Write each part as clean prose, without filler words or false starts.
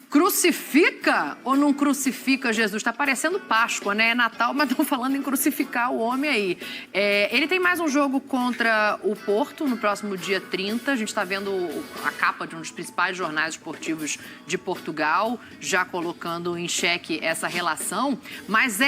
Crucifica ou não crucifica Jesus? Tá parecendo Páscoa, né? É Natal, mas estão falando em crucificar o homem aí. Ele tem mais um jogo contra o Porto no próximo dia 30. A gente tá vendo a capa de um dos principais jornais esportivos de Portugal, já colocando em xeque essa relação. Mas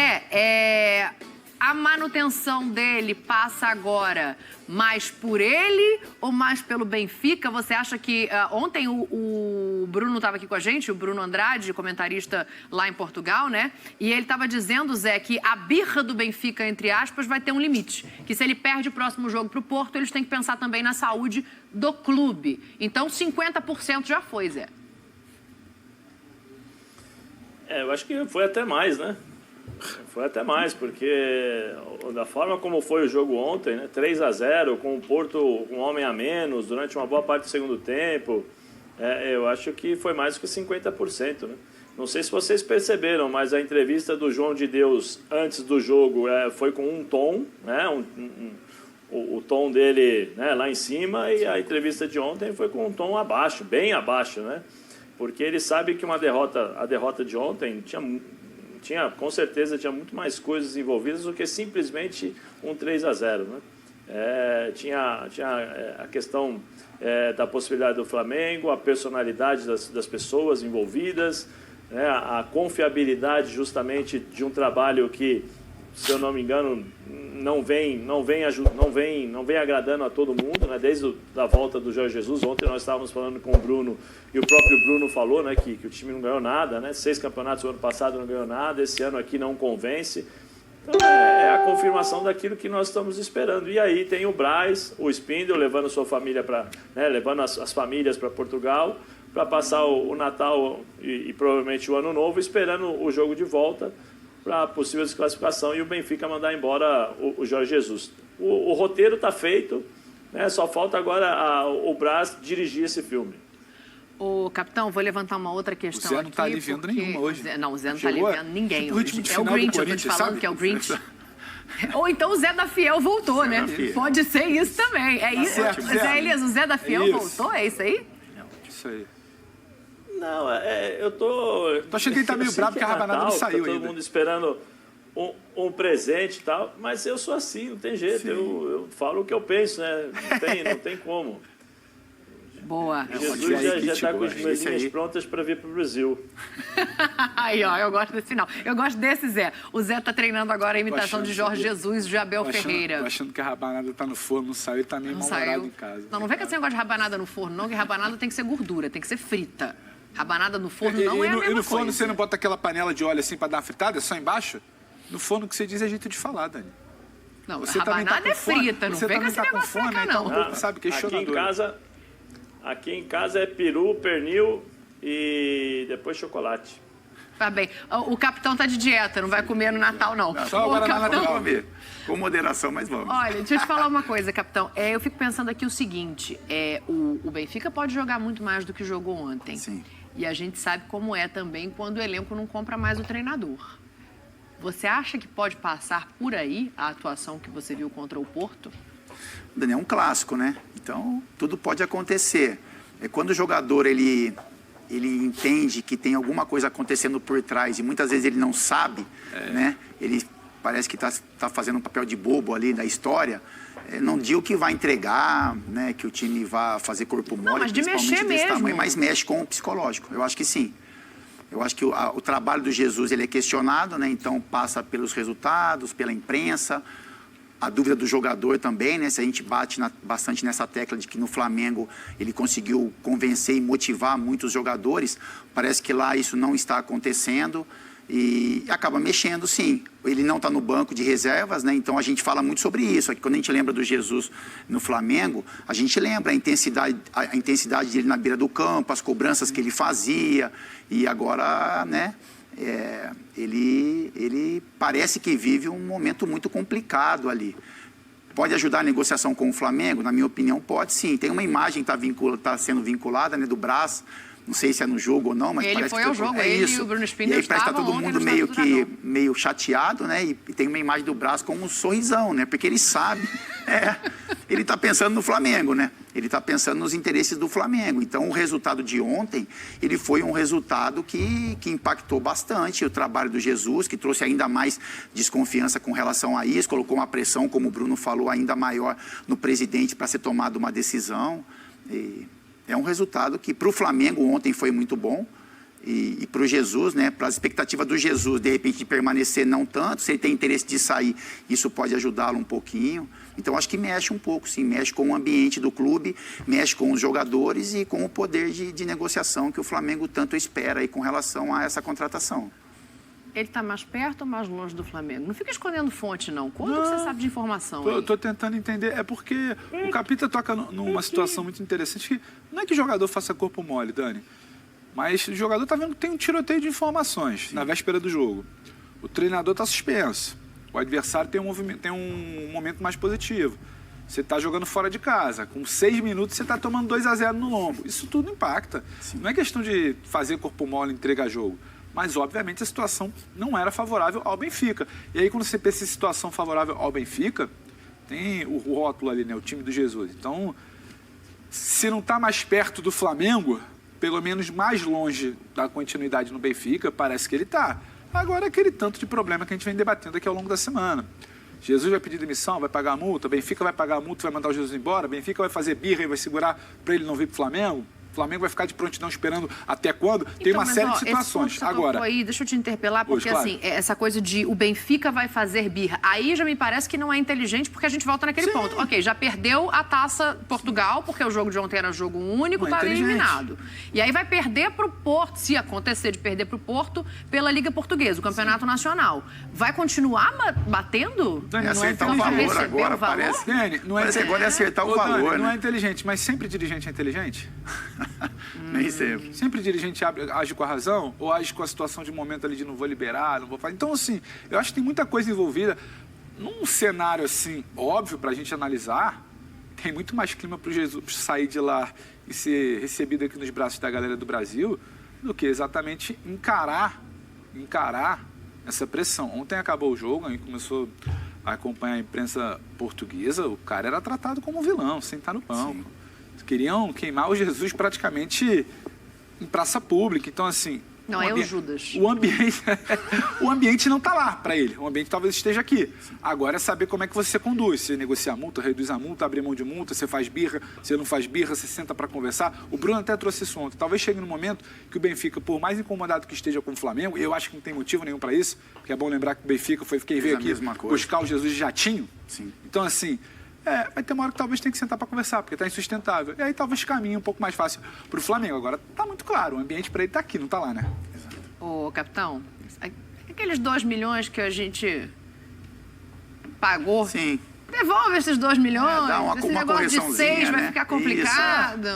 a manutenção dele passa agora mais por ele ou mais pelo Benfica? Você acha que... ontem o Bruno estava aqui com a gente, o Bruno Andrade, comentarista lá em Portugal, né? E ele estava dizendo, Zé, que a birra do Benfica, entre aspas, vai ter um limite. Que se ele perde o próximo jogo para o Porto, eles têm que pensar também na saúde do clube. Então, 50% já foi, Zé. Eu acho que foi até mais, né? Foi até mais, porque da forma como foi o jogo ontem, né, 3-0, com o Porto um homem a menos, durante uma boa parte do segundo tempo, eu acho que foi mais do que 50%. Né? Não sei se vocês perceberam, mas a entrevista do João de Deus antes do jogo foi com um tom, né, o tom dele, né, lá em cima, e a entrevista de ontem foi com um tom abaixo, bem abaixo, né? Porque ele sabe que a derrota de ontem com certeza tinha muito mais coisas envolvidas do que simplesmente um 3-0, né? Tinha a questão da possibilidade do Flamengo, a personalidade das pessoas envolvidas, né? A confiabilidade justamente de um trabalho que, se eu não me engano, não vem agradando a todo mundo, né? Desde a volta do Jorge Jesus. Ontem nós estávamos falando com o Bruno, e o próprio Bruno falou, né, que o time não ganhou nada, né? 6 campeonatos no ano passado não ganhou nada, esse ano aqui não convence. Então é a confirmação daquilo que nós estamos esperando. E aí tem o Braz, o Spindle, levando sua família levando as famílias para Portugal, para passar o Natal e provavelmente o Ano Novo, esperando o jogo de volta para possível desclassificação e o Benfica mandar embora o Jorge Jesus. O roteiro está feito, né? Só falta agora o Braz dirigir esse filme. Ô, capitão, vou levantar uma outra questão. O Zé não está aliviando nenhuma hoje. Não, o Zé não está aliviando ninguém hoje. É o Grinch, eu estou te falando que é o Grinch. Ou então o Zé da Fiel voltou, né? Pode ser isso também. É isso. Zé Elias, o Zé da Fiel voltou? É isso aí? Isso aí. Não, eu tô achando que ele tá meio bravo que a rabanada não saiu ainda. Todo mundo esperando um presente e tal, mas eu sou assim, não tem jeito. Eu falo o que eu penso, né? Não tem como. Boa. Jesus já está com as mesinhas prontas para vir para o Brasil. Aí, ó, eu gosto desse final. Eu gosto desse Zé. O Zé tá treinando agora a imitação de Jorge Jesus e de Abel Ferreira. Tô achando que a rabanada tá no forno, não saiu, tá meio mal-humorado em casa. Não vem com esse negócio de rabanada no forno, não, que rabanada tem que ser gordura, tem que ser frita. Rabanada no forno não é a mesma coisa. E no forno você não bota aquela panela de óleo assim para dar uma fritada, é só embaixo? No forno que você diz é jeito de falar, Dani. Não, você rabanada é frita, não vem com esse negócio pra cá, não. Então, sabe, questionador. Aqui em casa é peru, pernil e depois chocolate. Tá bem. O capitão tá de dieta, não vai comer no Natal, não. Só agora na Natal comer. Com moderação, mas vamos. Olha, deixa eu te falar uma coisa, capitão. Eu fico pensando aqui o seguinte, o Benfica pode jogar muito mais do que jogou ontem. Sim. E a gente sabe como é também quando o elenco não compra mais o treinador. Você acha que pode passar por aí a atuação que você viu contra o Porto? Daniel, é um clássico, né? Então, tudo pode acontecer. Quando o jogador, ele entende que tem alguma coisa acontecendo por trás e muitas vezes ele não sabe, né? Ele parece que tá fazendo um papel de bobo ali na história. Não digo que vai entregar, né? Que o time vai fazer corpo mole, mas de mexer desse mesmo. tamanho, mas mexe com o psicológico. Eu acho que sim. Eu acho que o trabalho do Jesus ele é questionado, né? Então passa pelos resultados, pela imprensa. A dúvida do jogador também, né? Se a gente bate bastante nessa tecla de que no Flamengo ele conseguiu convencer e motivar muitos jogadores, parece que lá isso não está acontecendo e acaba mexendo, sim. Ele não está no banco de reservas, né? Então a gente fala muito sobre isso. Aqui, quando a gente lembra do Jesus no Flamengo, a gente lembra a intensidade dele na beira do campo, as cobranças que ele fazia e agora, né? Ele parece que vive um momento muito complicado ali. Pode ajudar a negociação com o Flamengo? Na minha opinião, pode sim. Tem uma imagem que está sendo vinculada, né, do Braz. Não sei se é no jogo ou não, mas ele parece foi que ao jogo, ele e o Bruno Spindler. E aí parece que está todo mundo meio chateado, né? E tem uma imagem do Braz com um sorrisão, né? Porque ele sabe, ele está pensando no Flamengo, né? Ele está pensando nos interesses do Flamengo. Então, o resultado de ontem, ele foi um resultado que impactou bastante o trabalho do Jesus, que trouxe ainda mais desconfiança com relação a isso, colocou uma pressão, como o Bruno falou, ainda maior no presidente para ser tomada uma decisão. E é um resultado que, para o Flamengo, ontem foi muito bom. E para o Jesus, né, para as expectativas do Jesus, de repente, de permanecer não tanto, se ele tem interesse de sair, isso pode ajudá-lo um pouquinho. Então, acho que mexe um pouco, sim, mexe com o ambiente do clube, mexe com os jogadores e com o poder de negociação que o Flamengo tanto espera aí com relação a essa contratação. Ele está mais perto ou mais longe do Flamengo? Não fica escondendo fonte, não. Quanto que você sabe de informação aí? Tô tentando entender. É porque o Capita toca numa situação muito interessante que não é que o jogador faça corpo mole, Dani. Mas o jogador está vendo que tem um tiroteio de informações na véspera do jogo. O treinador está suspenso. O adversário tem um momento mais positivo. Você está jogando fora de casa. Com 6 minutos, você está tomando 2-0 no lombo. Isso tudo impacta. Sim. Não é questão de fazer corpo mole e entregar jogo. Mas, obviamente, a situação não era favorável ao Benfica. E aí, quando você pensa em situação favorável ao Benfica, tem o rótulo ali, né? O time do Jesus. Então, se não está mais perto do Flamengo, pelo menos mais longe da continuidade no Benfica, parece que ele está. Agora é aquele tanto de problema que a gente vem debatendo aqui ao longo da semana. Jesus vai pedir demissão, vai pagar a multa, Benfica vai pagar a multa, vai mandar o Jesus embora, Benfica vai fazer birra e vai segurar para ele não vir para o Flamengo. O Flamengo vai ficar de prontidão esperando até quando? Tem uma série de situações. Esse ponto que você tocou aí, deixa eu te interpelar, porque claro. assim, essa coisa de o Benfica vai fazer birra, aí já me parece que não é inteligente, porque a gente volta naquele ponto. Ok, já perdeu a Taça Portugal, porque o jogo de ontem era jogo único, tá eliminado. E aí vai perder pro Porto, se acontecer de perder pro Porto, pela Liga Portuguesa, o Campeonato Nacional. Vai continuar batendo? É acertar o valor agora, parece. Dani, não é parece que agora é acertar o valor, Não né? é inteligente, mas sempre dirigente é inteligente? Nem sempre. Sempre dirigente age com a razão ou age com a situação de momento ali de não vou liberar, não vou fazer. Então, assim, eu acho que tem muita coisa envolvida. Num cenário, assim, óbvio pra gente analisar, tem muito mais clima pro Jesus sair de lá e ser recebido aqui nos braços da galera do Brasil do que exatamente encarar essa pressão. Ontem acabou o jogo, a gente começou a acompanhar a imprensa portuguesa, o cara era tratado como um vilão, sem estar no banco. Sim. Queriam queimar o Jesus praticamente em praça pública. Então, assim... Não, é o Judas. O ambiente não está lá para ele. O ambiente talvez esteja aqui. Agora é saber como é que você conduz. Você negocia a multa, reduz a multa, abre mão de multa, você faz birra, você não faz birra, você senta para conversar. O Bruno até trouxe isso ontem. Talvez chegue no momento que o Benfica, por mais incomodado que esteja com o Flamengo, eu acho que não tem motivo nenhum para isso, porque é bom lembrar que o Benfica foi quem veio aqui buscar o Jesus de jatinho. Sim. Então, assim... vai ter uma hora que talvez tenha que sentar para conversar, porque está insustentável. E aí talvez caminhe um pouco mais fácil para o Flamengo. Agora está muito claro, o ambiente para ele está aqui, não está lá, né? Exato. Ô, capitão, aqueles 2 milhões que a gente pagou... Sim. Devolve esses 2 milhões, dá uma esse negócio de 6 vai ficar complicado.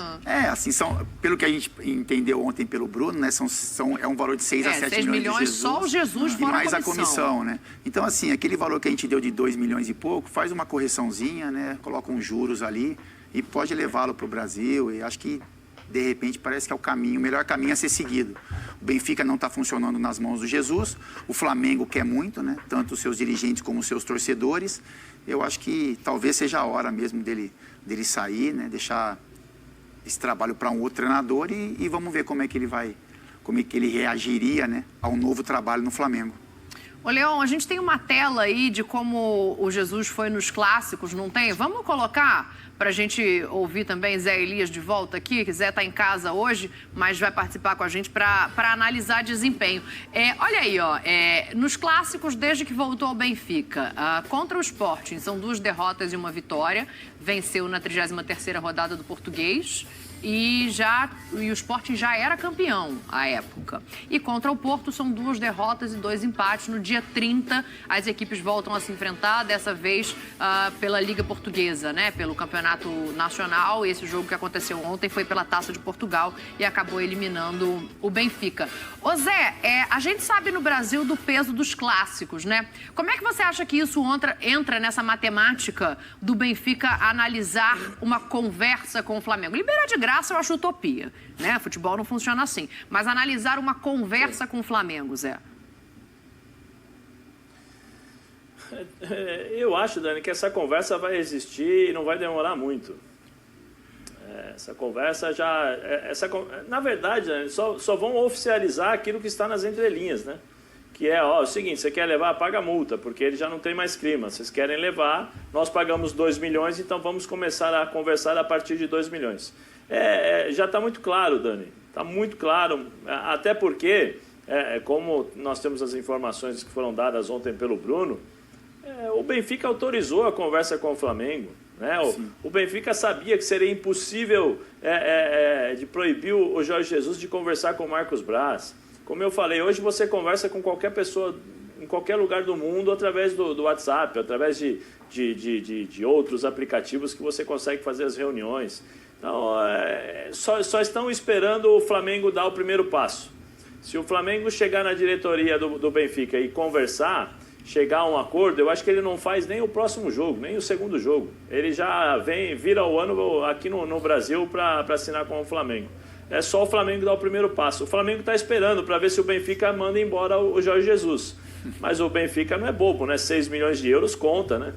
Isso, assim, pelo que a gente entendeu ontem pelo Bruno, né, é um valor de 6 a 7 milhões de Jesus, só o Jesus fora e mais a comissão, né? Então, assim, aquele valor que a gente deu de 2 milhões e pouco, faz uma correçãozinha, né? Coloca uns juros ali e pode levá-lo para o Brasil. E acho que, de repente, parece que é o melhor caminho a ser seguido. O Benfica não está funcionando nas mãos do Jesus, o Flamengo quer muito, né? Tanto os seus dirigentes como os seus torcedores. Eu acho que talvez seja a hora mesmo dele sair, né? Deixar esse trabalho para um outro treinador e vamos ver como é que ele reagiria, né, ao novo trabalho no Flamengo. Ô, Leão, a gente tem uma tela aí de como o Jesus foi nos clássicos, não tem? Vamos colocar para a gente ouvir também Zé Elias de volta aqui, que Zé está em casa hoje, mas vai participar com a gente para analisar desempenho. Olha aí, ó, nos clássicos, desde que voltou ao Benfica, contra o Sporting, são 2 derrotas e 1 vitória, venceu na 33ª rodada do Português, e o Sporting já era campeão à época. E contra o Porto são 2 derrotas e 2 empates. No dia 30, as equipes voltam a se enfrentar, dessa vez pela Liga Portuguesa, né? Pelo Campeonato Nacional. Esse jogo que aconteceu ontem foi pela Taça de Portugal e acabou eliminando o Benfica. Ô Zé, a gente sabe no Brasil do peso dos clássicos, né? Como é que você acha que isso entra nessa matemática do Benfica analisar uma conversa com o Flamengo? Liberar de graça eu acho utopia, né? Futebol não funciona assim. Mas analisar uma conversa com o Flamengo, Zé. Eu acho, Dani, que essa conversa vai existir e não vai demorar muito. Essa conversa já... na verdade, né, só vão oficializar aquilo que está nas entrelinhas, né? Que é o seguinte, você quer levar, paga a multa, porque ele já não tem mais clima. Vocês querem levar, nós pagamos 2 milhões, então vamos começar a conversar a partir de 2 milhões. Já está muito claro, Dani. Está muito claro, até porque, como nós temos as informações que foram dadas ontem pelo Bruno, o Benfica autorizou a conversa com o Flamengo. Né? O Benfica sabia que seria impossível de proibir o Jorge Jesus de conversar com o Marcos Braz. Como eu falei, hoje você conversa com qualquer pessoa em qualquer lugar do mundo através do WhatsApp, através de outros aplicativos que você consegue fazer as reuniões. Então, só estão esperando o Flamengo dar o primeiro passo. Se o Flamengo chegar na diretoria do Benfica e conversar, chegar a um acordo, eu acho que ele não faz nem o próximo jogo, nem o segundo jogo. Ele já vira o ano aqui no Brasil para assinar com o Flamengo. É só o Flamengo dar o primeiro passo. O Flamengo está esperando para ver se o Benfica manda embora o Jorge Jesus. Mas o Benfica não é bobo, né? 6 milhões de euros conta, né?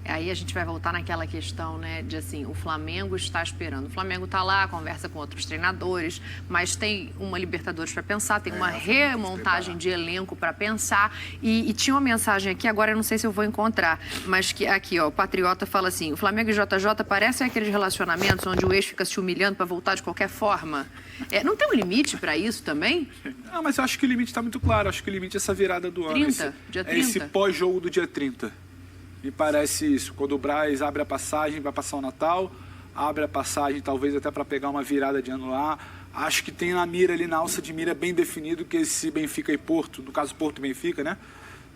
Aí a gente vai voltar naquela questão, né, de assim, o Flamengo está esperando. O Flamengo está lá, conversa com outros treinadores, mas tem uma Libertadores para pensar, tem uma remontagem de elenco para pensar. E tinha uma mensagem aqui, agora eu não sei se eu vou encontrar, mas que aqui, ó, o Patriota fala assim, o Flamengo e JJ parecem aqueles relacionamentos onde o ex fica se humilhando para voltar de qualquer forma. Não tem um limite para isso também? Não, mas eu acho que o limite está muito claro. Acho que o limite é essa virada do ano. Dia 30? Esse pós-jogo do dia 30. Me parece isso, quando o Braz abre a passagem, vai passar o Natal, abre a passagem talvez até para pegar uma virada de ano lá. Acho que tem na mira ali, na alça de mira, bem definido que esse Benfica e Porto, no caso Porto e Benfica, né?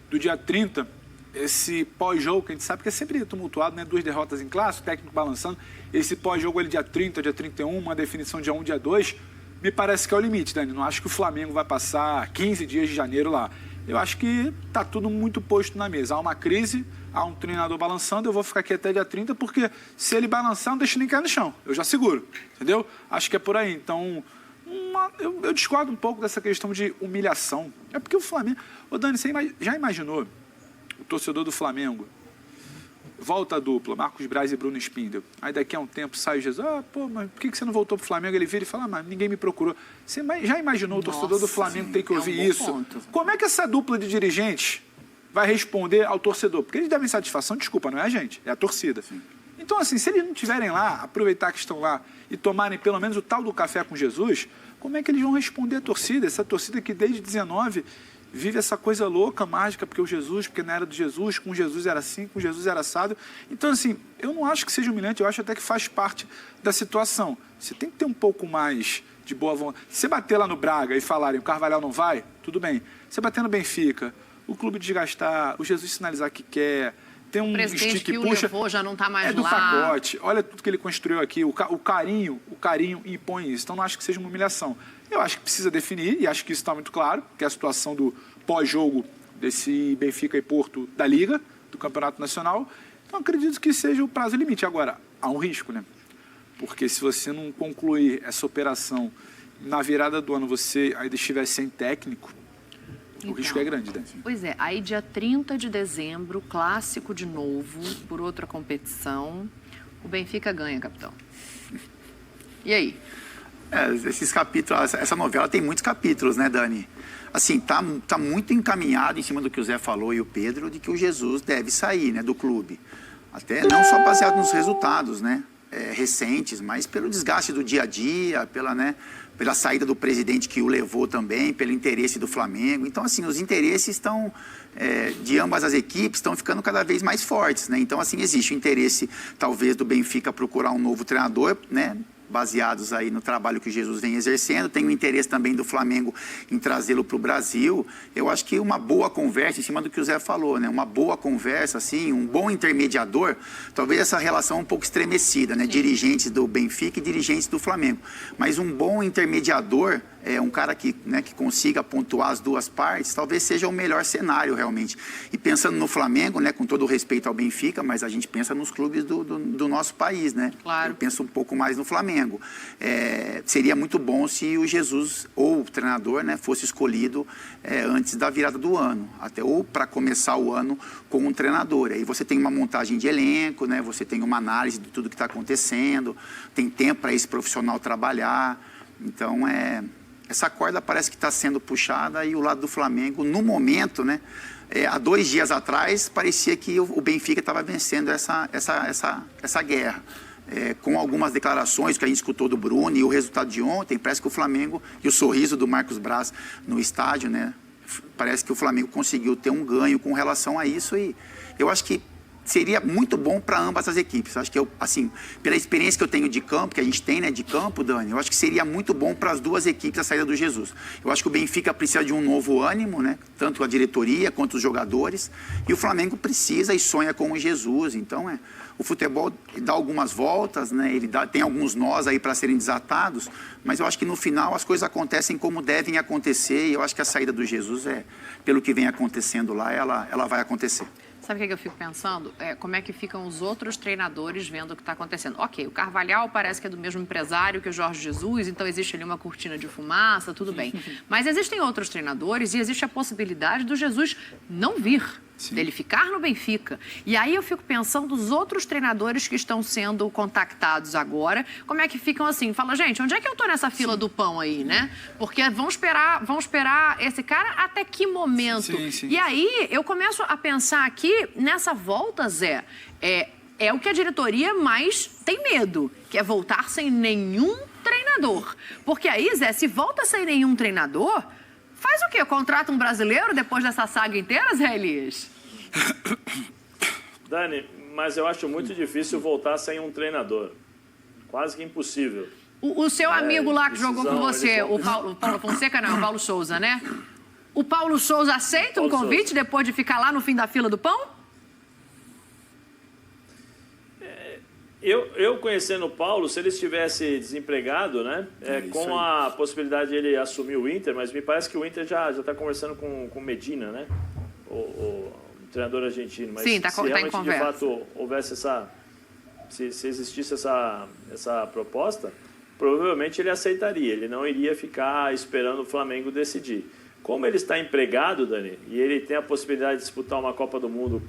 Do dia 30, esse pós-jogo, que a gente sabe que é sempre tumultuado, né? 2 derrotas em clássico, técnico balançando. Esse pós-jogo ali dia 30, dia 31, uma definição dia 1, dia 2, me parece que é o limite, Dani. Não acho que o Flamengo vai passar 15 dias de janeiro lá. Eu acho que está tudo muito posto na mesa. Há uma crise, há um treinador balançando, eu vou ficar aqui até dia 30, porque se ele balançar, não deixa nem cair no chão. Eu já seguro, entendeu? Acho que é por aí. Então, eu discordo um pouco dessa questão de humilhação. É porque o Flamengo... Ô, Dani, você já imaginou o torcedor do Flamengo? Volta a dupla, Marcos Braz e Bruno Spindel. Aí daqui a um tempo sai o Jesus. Mas por que você não voltou pro Flamengo? Ele vira e fala, mas ninguém me procurou. Você já imaginou o torcedor do Flamengo ter que ouvir isso? Ponto. Como é que essa dupla de dirigentes vai responder ao torcedor? Porque eles devem satisfação, desculpa, não é a gente, é a torcida. Sim. Então, assim, se eles não estiverem lá, aproveitar que estão lá e tomarem pelo menos o tal do café com Jesus, como é que eles vão responder à torcida? Essa torcida que desde 19 vive essa coisa louca, mágica, porque o Jesus, porque na era de Jesus, com Jesus era assim, com Jesus era assado. Então, assim, eu não acho que seja humilhante, eu acho até que faz parte da situação. Você tem que ter um pouco mais de boa vontade. Se você bater lá no Braga e falarem, o Carvalhal não vai, tudo bem. Se você bater no Benfica, o clube desgastar, o Jesus sinalizar que quer, tem um stick que puxa, levou, já não está mais do lá. Pacote, olha tudo que ele construiu aqui, o carinho impõe isso. Então, não acho que seja uma humilhação. Eu acho que precisa definir, e acho que isso está muito claro, que é a situação do pós-jogo desse Benfica e Porto da Liga, do Campeonato Nacional. Então, acredito que seja o prazo limite. Agora, há um risco, né? Porque se você não concluir essa operação na virada do ano, você ainda estiver sem técnico, o risco é grande, né? Pois é, aí dia 30 de dezembro, clássico de novo, por outra competição, o Benfica ganha, capitão. E aí? Esses capítulos, essa novela tem muitos capítulos, né, Dani? Assim, tá muito encaminhado em cima do que o Zé falou e o Pedro, de que o Jesus deve sair, né, do clube. Até não só baseado nos resultados, né, recentes, mas pelo desgaste do dia a dia, pela saída do presidente que o levou também, pelo interesse do Flamengo. Então, assim, os interesses estão, de ambas as equipes, estão ficando cada vez mais fortes, né? Então, assim, existe o interesse, talvez, do Benfica procurar um novo treinador, né? Baseados aí no trabalho que o Jesus vem exercendo. Tem o interesse também do Flamengo em trazê-lo para o Brasil. Eu acho que uma boa conversa, em cima do que o Zé falou, né? Uma boa conversa, assim, um bom intermediador, talvez essa relação um pouco estremecida, né? Dirigentes do Benfica e dirigentes do Flamengo. Mas um bom intermediador um cara que, né, que consiga pontuar as duas partes, talvez seja o melhor cenário realmente. E pensando no Flamengo, né, com todo o respeito ao Benfica, mas a gente pensa nos clubes do nosso país, né? Claro. Eu penso um pouco mais no Flamengo. Seria muito bom se o Jesus, ou o treinador, né, fosse escolhido antes da virada do ano, ou para começar o ano com um treinador. Aí você tem uma montagem de elenco, né, você tem uma análise de tudo que está acontecendo, tem tempo para esse profissional trabalhar. Então, essa corda parece que está sendo puxada, e o lado do Flamengo, no momento, né, há 2 dias atrás, parecia que o Benfica estava vencendo essa guerra. Com algumas declarações que a gente escutou do Bruno e o resultado de ontem, parece que o Flamengo, e o sorriso do Marcos Braz no estádio, né, parece que o Flamengo conseguiu ter um ganho com relação a isso, e eu acho que seria muito bom para ambas as equipes. Acho que assim, pela experiência que eu tenho de campo, que a gente tem, né, de campo, Dani, eu acho que seria muito bom para as duas equipes a saída do Jesus. Eu acho que o Benfica precisa de um novo ânimo, né, tanto a diretoria quanto os jogadores, e o Flamengo precisa e sonha com o Jesus. Então, o futebol dá algumas voltas, né, tem alguns nós aí para serem desatados, mas eu acho que no final as coisas acontecem como devem acontecer, e eu acho que a saída do Jesus, pelo que vem acontecendo lá, ela vai acontecer. Sabe o que eu fico pensando? Como é que ficam os outros treinadores vendo o que está acontecendo? Ok, o Carvalhal parece que é do mesmo empresário que o Jorge Jesus, então existe ali uma cortina de fumaça, tudo bem. Mas existem outros treinadores e existe a possibilidade do Jesus não vir, dele ficar no Benfica. E aí eu fico pensando dos outros treinadores que estão sendo contactados agora, como é que ficam assim? Fala, gente, onde é que eu tô nessa fila do pão aí, né? Porque vão esperar esse cara até que momento? Sim. E aí eu começo a pensar aqui, nessa volta, Zé, é o que a diretoria mais tem medo, que é voltar sem nenhum treinador. Porque aí, Zé, se volta sem nenhum treinador, faz o quê? Contrata um brasileiro depois dessa saga inteira, Zé Elias? Dani, mas eu acho muito difícil voltar sem um treinador. Quase que impossível. O seu amigo lá que jogou com você, vão... o Paulo Fonseca, não, o Paulo Souza, né? O Paulo Souza aceita um convite depois de ficar lá no fim da fila do pão? Eu conhecendo o Paulo, se ele estivesse desempregado, né, com a possibilidade de ele assumir o Inter, mas me parece que o Inter já está conversando com o Medina, né, o treinador argentino. Mas sim, se realmente em conversa. De fato houvesse se existisse essa proposta, provavelmente ele aceitaria, ele não iria ficar esperando o Flamengo decidir. Como ele está empregado, Dani, e ele tem a possibilidade de disputar uma Copa do Mundo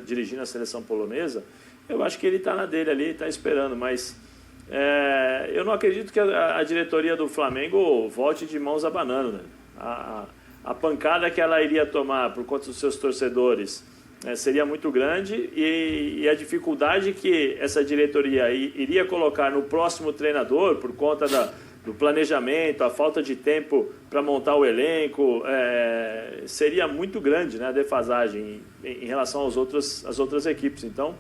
dirigindo a seleção polonesa, eu acho que ele está na dele ali, está esperando, mas eu não acredito que a diretoria do Flamengo volte de mãos abanando, né? A pancada que ela iria tomar por conta dos seus torcedores seria muito grande, e a dificuldade que essa diretoria iria colocar no próximo treinador por conta do planejamento, a falta de tempo para montar o elenco, seria muito grande, né, a defasagem em relação às outras equipes. Então,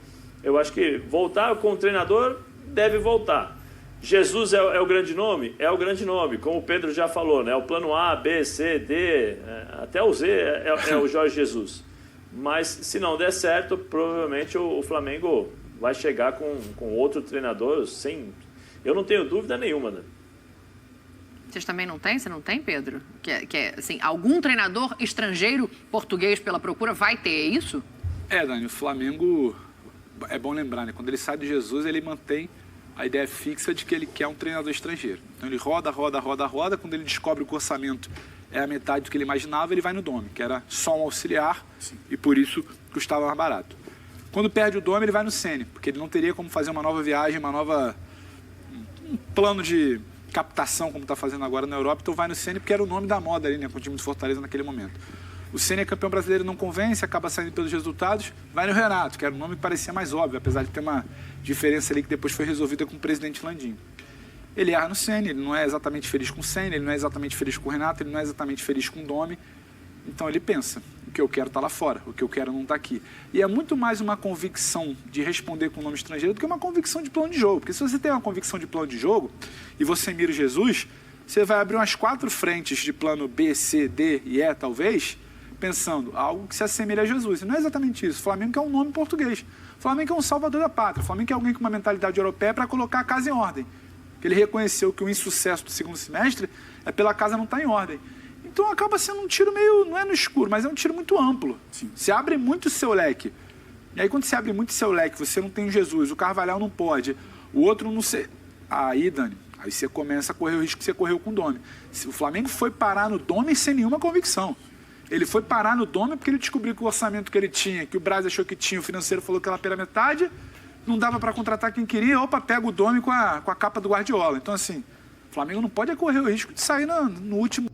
eu acho que voltar com o treinador deve voltar. Jesus é o grande nome? É o grande nome, como o Pedro já falou, né? O plano A, B, C, D, até o Z é o Jorge Jesus. Mas se não der certo, provavelmente o Flamengo vai chegar com outro treinador sem... Eu não tenho dúvida nenhuma, né? Vocês também não têm? Você não tem, Pedro? Assim, algum treinador estrangeiro português pela procura vai ter, é isso? Dani, o Flamengo... É bom lembrar, né? Quando ele sai do Jesus, ele mantém a ideia fixa de que ele quer um treinador estrangeiro. Então ele roda. Quando ele descobre que o orçamento é a metade do que ele imaginava, ele vai no Dome, que era só um auxiliar. Sim. E por isso custava mais barato. Quando perde o Dome, ele vai no Ceni, porque ele não teria como fazer uma nova viagem, um plano de captação, como está fazendo agora na Europa. Então vai no Ceni, porque era o nome da moda ali, né, com o time de Fortaleza naquele momento. O Ceni é campeão brasileiro, não convence, acaba saindo pelos resultados, vai no Renato, que era um nome que parecia mais óbvio, apesar de ter uma diferença ali que depois foi resolvida com o presidente Landim. Ele erra no Ceni, ele não é exatamente feliz com o Ceni, ele não é exatamente feliz com o Renato, ele não é exatamente feliz com o Dome. Então ele pensa, o que eu quero está lá fora, o que eu quero não está aqui. E é muito mais uma convicção de responder com o nome estrangeiro do que uma convicção de plano de jogo. Porque se você tem uma convicção de plano de jogo e você mira o Jesus, você vai abrir umas 4 frentes de plano B, C, D e E, talvez, pensando algo que se assemelha a Jesus. E não é exatamente isso. O Flamengo é um nome português. O Flamengo é um salvador da pátria. O Flamengo é alguém com uma mentalidade europeia para colocar a casa em ordem. que ele reconheceu que o insucesso do segundo semestre é pela casa não estar em ordem. Então acaba sendo um tiro meio, não é no escuro, mas é um tiro muito amplo. Sim. Você abre muito o seu leque. E aí quando você abre muito o seu leque, você não tem Jesus, o Carvalhal não pode, o outro não sei. Aí, Dani, aí você começa a correr o risco que você correu com o Domi. O Flamengo foi parar no Domi sem nenhuma convicção. Ele foi parar no Domi porque ele descobriu que o orçamento que ele tinha, que o Braz achou que tinha, o financeiro falou que era pela metade, não dava para contratar quem queria, opa, pega o Domi com a capa do Guardiola. Então, assim, o Flamengo não pode correr o risco de sair no último